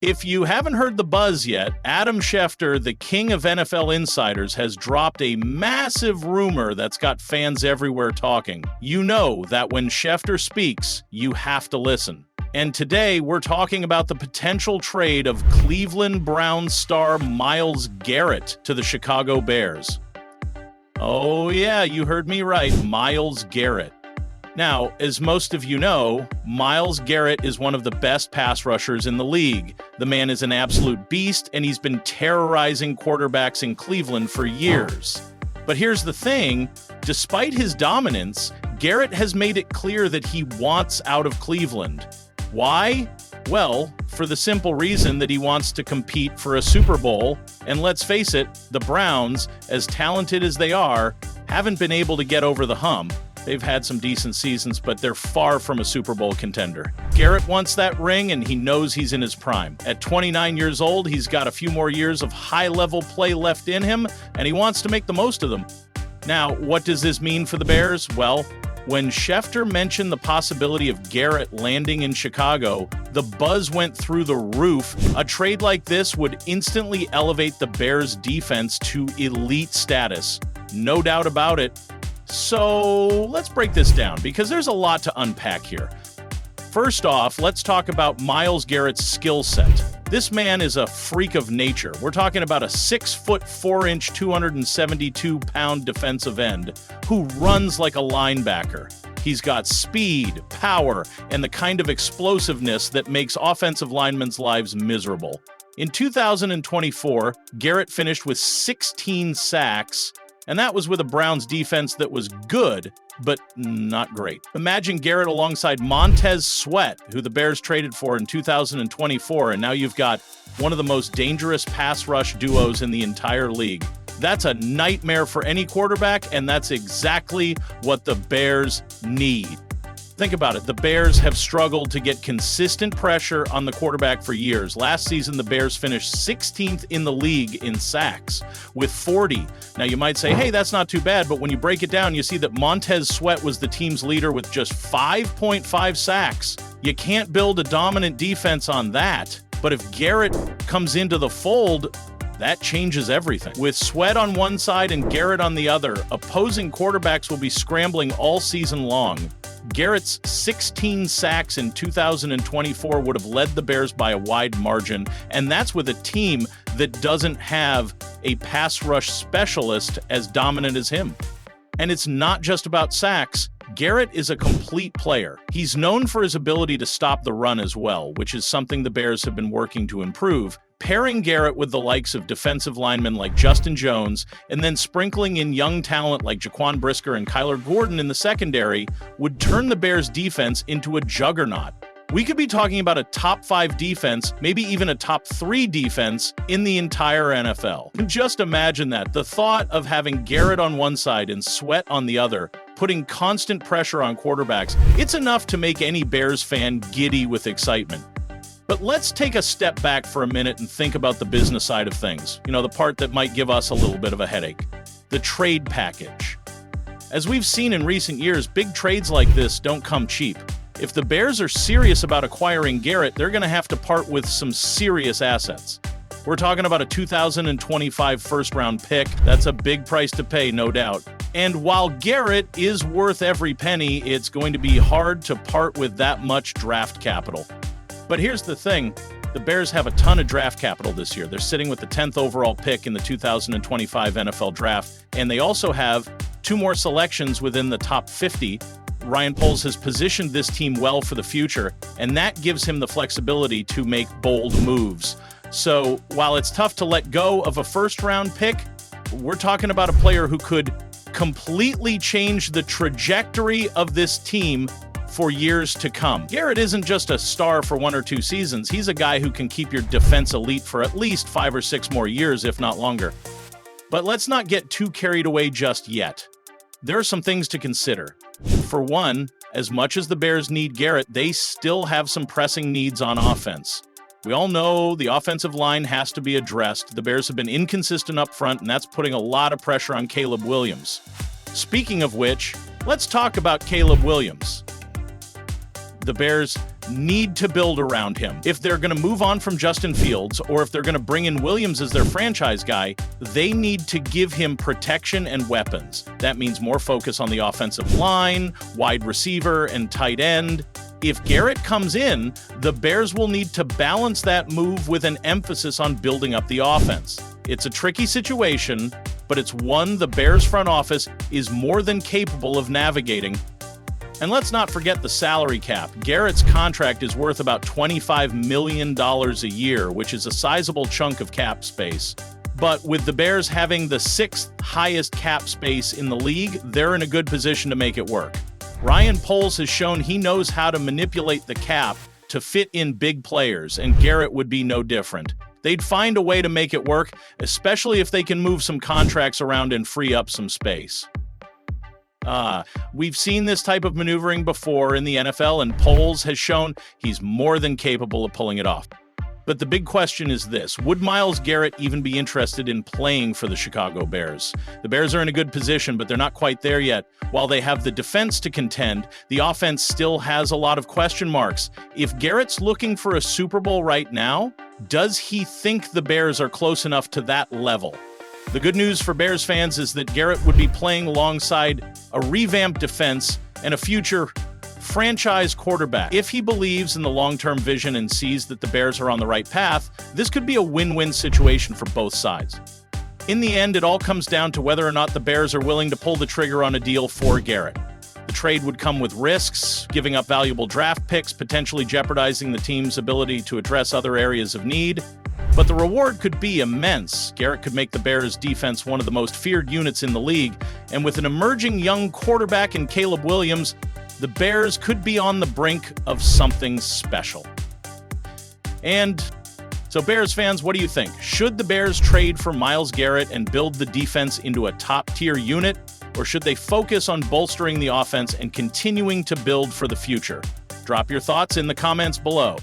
If you haven't heard the buzz yet, Adam Schefter, the king of NFL insiders, has dropped a massive rumor that's got fans everywhere talking. You know that when Schefter speaks, you have to listen. And today, we're talking about the potential trade of Cleveland Browns star Myles Garrett to the Chicago Bears. Oh yeah, you heard me right, Myles Garrett. Now, as most of you know, Myles Garrett is one of the best pass rushers in the league. The man is an absolute beast, and he's been terrorizing quarterbacks in Cleveland for years. But here's the thing, despite his dominance, Garrett has made it clear that he wants out of Cleveland. Why? Well, for the simple reason that he wants to compete for a Super Bowl, and let's face it, the Browns, as talented as they are, haven't been able to get over the hump. They've had some decent seasons, but they're far from a Super Bowl contender. Garrett wants that ring, and he knows he's in his prime. At 29 years old, he's got a few more years of high-level play left in him, and he wants to make the most of them. Now, what does this mean for the Bears? Well, when Schefter mentioned the possibility of Garrett landing in Chicago, the buzz went through the roof. A trade like this would instantly elevate the Bears' defense to elite status. No doubt about it. So let's break this down because there's a lot to unpack here. First off, let's talk about Myles Garrett's skill set. This man is a freak of nature. We're talking about a 6'4", 272-pound defensive end who runs like a linebacker. He's got speed, power, and the kind of explosiveness that makes offensive linemen's lives miserable. In 2024, Garrett finished with 16 sacks, and that was with a Browns defense that was good, but not great. Imagine Garrett alongside Montez Sweat, who the Bears traded for in 2024, and now you've got one of the most dangerous pass rush duos in the entire league. That's a nightmare for any quarterback, and that's exactly what the Bears need. Think about it. The Bears have struggled to get consistent pressure on the quarterback for years. Last season, the Bears finished 16th in the league in sacks with 40. Now, you might say, hey, that's not too bad, but when you break it down, you see that Montez Sweat was the team's leader with just 5.5 sacks. You can't build a dominant defense on that. But if Garrett comes into the fold, that changes everything. With Sweat on one side and Garrett on the other, opposing quarterbacks will be scrambling all season long. Garrett's 16 sacks in 2024 would have led the Bears by a wide margin, and that's with a team that doesn't have a pass rush specialist as dominant as him. And it's not just about sacks. Garrett is a complete player. He's known for his ability to stop the run as well, which is something the Bears have been working to improve. Pairing Garrett with the likes of defensive linemen like Justin Jones and then sprinkling in young talent like Jaquan Brisker and Kyler Gordon in the secondary would turn the Bears' defense into a juggernaut. We could be talking about a top 5 defense, maybe even a top 3 defense in the entire NFL. Just imagine that. The thought of having Garrett on one side and Sweat on the other, putting constant pressure on quarterbacks, it's enough to make any Bears fan giddy with excitement. But let's take a step back for a minute and think about the business side of things. You know, the part that might give us a little bit of a headache. The trade package. As we've seen in recent years, big trades like this don't come cheap. If the Bears are serious about acquiring Garrett, they're going to have to part with some serious assets. We're talking about a 2025 first-round pick. That's a big price to pay, no doubt. And while Garrett is worth every penny, it's going to be hard to part with that much draft capital. But here's the thing, the Bears have a ton of draft capital this year. They're sitting with the 10th overall pick in the 2025 NFL Draft, and they also have 2 more selections within the top 50. Ryan Poles has positioned this team well for the future, and that gives him the flexibility to make bold moves. So while it's tough to let go of a first-round pick, we're talking about a player who could completely change the trajectory of this team for years to come. Garrett isn't just a star for 1 or 2 seasons. He's a guy who can keep your defense elite for at least 5 or 6 more years, if not longer. But let's not get too carried away just yet. There are some things to consider. For one, as much as the Bears need Garrett, they still have some pressing needs on offense. We all know the offensive line has to be addressed. The Bears have been inconsistent up front, and that's putting a lot of pressure on Caleb Williams. Speaking of which, let's talk about Caleb Williams. The Bears need to build around him. If they're going to move on from Justin Fields, or if they're going to bring in Williams as their franchise guy, they need to give him protection and weapons. That means more focus on the offensive line, wide receiver, and tight end. If Garrett comes in, the Bears will need to balance that move with an emphasis on building up the offense. It's a tricky situation, but it's one the Bears front office is more than capable of navigating. And let's not forget the salary cap. Garrett's contract is worth about $25 million a year, which is a sizable chunk of cap space. But with the Bears having the 6th highest cap space in the league, they're in a good position to make it work. Ryan Poles has shown he knows how to manipulate the cap to fit in big players, and Garrett would be no different. They'd find a way to make it work, especially if they can move some contracts around and free up some space. We've seen this type of maneuvering before in the NFL, and Poles has shown he's more than capable of pulling it off. But the big question is this: would Myles Garrett even be interested in playing for the Chicago Bears? The Bears are in a good position, but they're not quite there yet. While they have the defense to contend, the offense still has a lot of question marks. If Garrett's looking for a Super Bowl right now, does he think the Bears are close enough to that level? The good news for Bears fans is that Garrett would be playing alongside a revamped defense and a future franchise quarterback. If he believes in the long-term vision and sees that the Bears are on the right path, this could be a win-win situation for both sides. In the end, it all comes down to whether or not the Bears are willing to pull the trigger on a deal for Garrett. The trade would come with risks, giving up valuable draft picks, potentially jeopardizing the team's ability to address other areas of need. But the reward could be immense. Garrett could make the Bears' defense one of the most feared units in the league, and with an emerging young quarterback in Caleb Williams, the Bears could be on the brink of something special. And so, Bears fans, what do you think? Should the Bears trade for Myles Garrett and build the defense into a top-tier unit, or should they focus on bolstering the offense and continuing to build for the future? Drop your thoughts in the comments below.